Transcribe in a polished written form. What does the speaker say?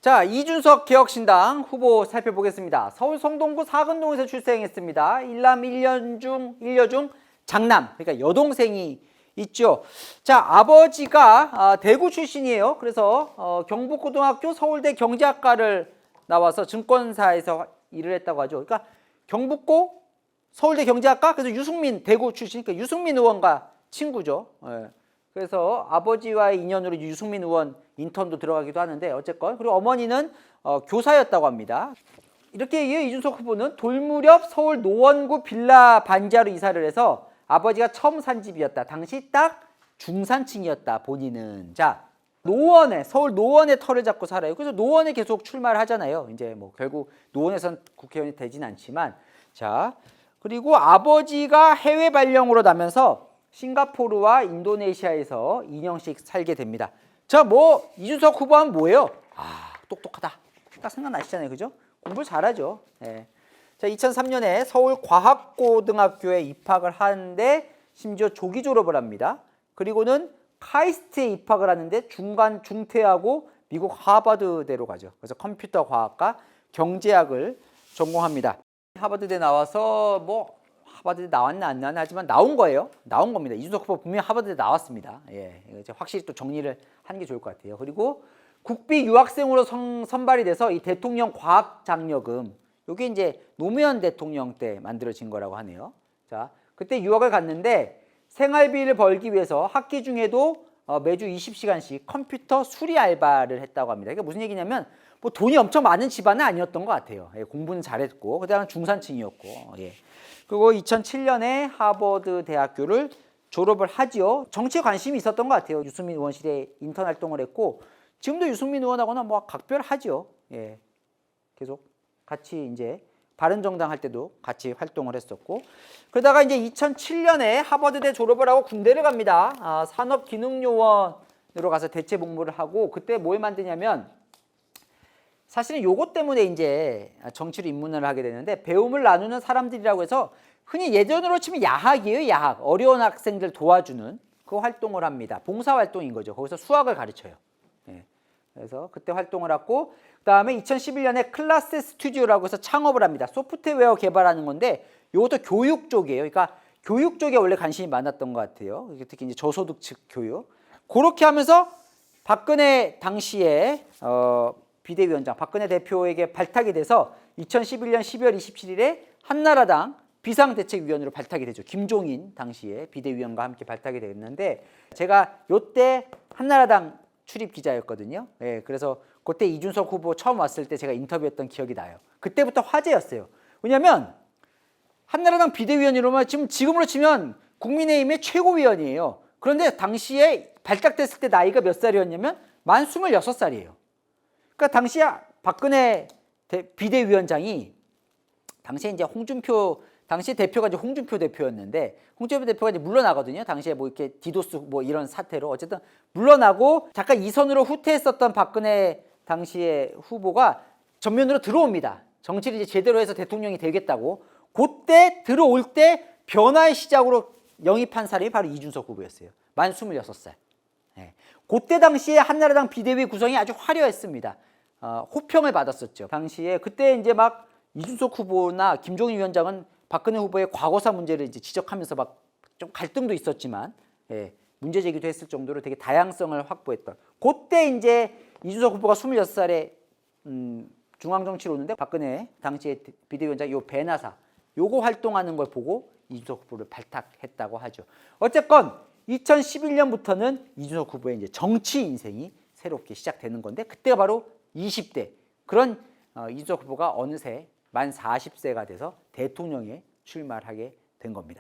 자, 이준석 개혁신당 후보 살펴보겠습니다. 서울 성동구 사근동에서 출생했습니다. 일남 일녀 중 장남, 그러니까 여동생이 있죠. 자, 아버지가 대구 출신이에요. 그래서 경북고등학교 서울대 경제학과를 나와서 증권사에서 일을 했다고 하죠. 그러니까 경북고 서울대 경제학과, 그래서 유승민 대구 출신, 그러니까 유승민 의원과 친구죠. 예. 그래서 아버지와의 인연으로 유승민 의원 인턴도 들어가기도 하는데 어쨌건, 그리고 어머니는 교사였다고 합니다. 이렇게 이준석 후보는 돌무렵 서울 노원구 빌라 반지하로 이사를 해서 아버지가 처음 산 집이었다. 당시 딱 중산층이었다, 본인은. 자, 노원에, 서울 노원에 터를 잡고 살아요. 그래서 노원에 계속 출마를 하잖아요. 이제 뭐 결국 노원에선 국회의원이 되진 않지만. 자, 그리고 아버지가 해외 발령으로 나면서 싱가포르와 인도네시아에서 2년씩 살게 됩니다. 자, 뭐 이준석 후보 하면 뭐예요? 똑똑하다. 딱 생각나시잖아요, 그죠? 공부를 잘하죠. 네. 자, 2003년에 서울과학고등학교에 입학을 하는데 심지어 조기 졸업을 합니다. 그리고는 카이스트에 입학을 하는데 중간 중퇴하고 미국 하버드대로 가죠. 그래서 컴퓨터 과학과 경제학을 전공합니다. 하버드대 나와서 뭐 하버드대 나왔나 안 나왔나 하지만 나온 거예요. 나온 겁니다. 이준석 후보 분명히 하버드대 나왔습니다. 예, 이제 확실히 또 정리를 하는 게 좋을 것 같아요. 그리고 국비 유학생으로 선발이 돼서 이 대통령 과학장려금, 이게 이제 노무현 대통령 때 만들어진 거라고 하네요. 자, 그때 유학을 갔는데 생활비를 벌기 위해서 학기 중에도 매주 20시간씩 컴퓨터 수리 알바를 했다고 합니다. 이게 무슨 얘기냐면 뭐 돈이 엄청 많은 집안은 아니었던 것 같아요. 예, 공부는 잘했고, 그다음에 중산층이었고. 예. 그리고 2007년에 하버드 대학교를 졸업을 하지요. 정치에 관심이 있었던 것 같아요. 유승민 의원실에 인턴 활동을 했고, 지금도 유승민 의원하고는 뭐 각별하지요. 예. 계속 같이 이제 바른정당 할 때도 같이 활동을 했었고, 그러다가 이제 2007년에 하버드대 졸업을 하고 군대를 갑니다. 산업기능요원으로 가서 대체 복무를 하고, 그때 뭘 만드냐면, 사실은 요것 때문에 이제 정치로 입문을 하게 되는데, 배움을 나누는 사람들이라고 해서 흔히 예전으로 치면 야학이에요. 야학. 어려운 학생들 도와주는 그 활동을 합니다. 봉사활동인 거죠. 거기서 수학을 가르쳐요. 예. 그래서 그때 활동을 하고, 그 다음에 2011년에 클라스 스튜디오라고 해서 창업을 합니다. 소프트웨어 개발하는 건데 이것도 교육 쪽이에요. 그러니까 교육 쪽에 원래 관심이 많았던 것 같아요. 특히 이제 저소득 측 교육. 그렇게 하면서 박근혜 당시에 비대위원장 박근혜 대표에게 발탁이 돼서 2011년 12월 27일에 한나라당 비상대책위원으로 발탁이 되죠. 김종인 당시에 비대위원과 함께 발탁이 됐는데, 제가 요때 한나라당 출입 기자였거든요. 예, 그래서 그때 이준석 후보 처음 왔을 때 제가 인터뷰했던 기억이 나요. 그때부터 화제였어요. 왜냐하면 한나라당 비대위원이로만 지금으로 치면 국민의힘의 최고위원이에요. 그런데 당시에 발탁됐을 때 나이가 몇 살이었냐면 만 26살이에요. 그러니까 당시에 박근혜 비대위원장이 당시에 이제 당시 대표가 이제 홍준표 대표였는데, 홍준표 대표가 이제 물러나거든요. 당시에 뭐 이렇게 디도스 뭐 이런 사태로 어쨌든 물러나고 잠깐 이선으로 후퇴했었던 박근혜 당시의 후보가 전면으로 들어옵니다. 정치를 이제 제대로 해서 대통령이 되겠다고. 그때 들어올 때 변화의 시작으로 영입한 사람이 바로 이준석 후보였어요. 만 26살. 네. 그때 당시에 한나라당 비대위 구성이 아주 화려했습니다. 호평을 받았었죠. 당시에 그때 이제 막 이준석 후보나 김종인 위원장은 박근혜 후보의 과거사 문제를 이제 지적하면서 막 좀 갈등도 있었지만, 예, 문제 제기도 했을 정도로 되게 다양성을 확보했던. 그때 이제 이준석 후보가 26살에 중앙정치로 오는데 박근혜 당시에 비대위원장 요 배나사 요거 활동하는 걸 보고 이준석 후보를 발탁했다고 하죠. 어쨌건 2011년부터는 이준석 후보의 이제 정치 인생이 새롭게 시작되는 건데, 그때가 바로 20대. 그런 이준석 후보가 어느새 만 40세가 돼서 대통령에 출마를 하게 된 겁니다.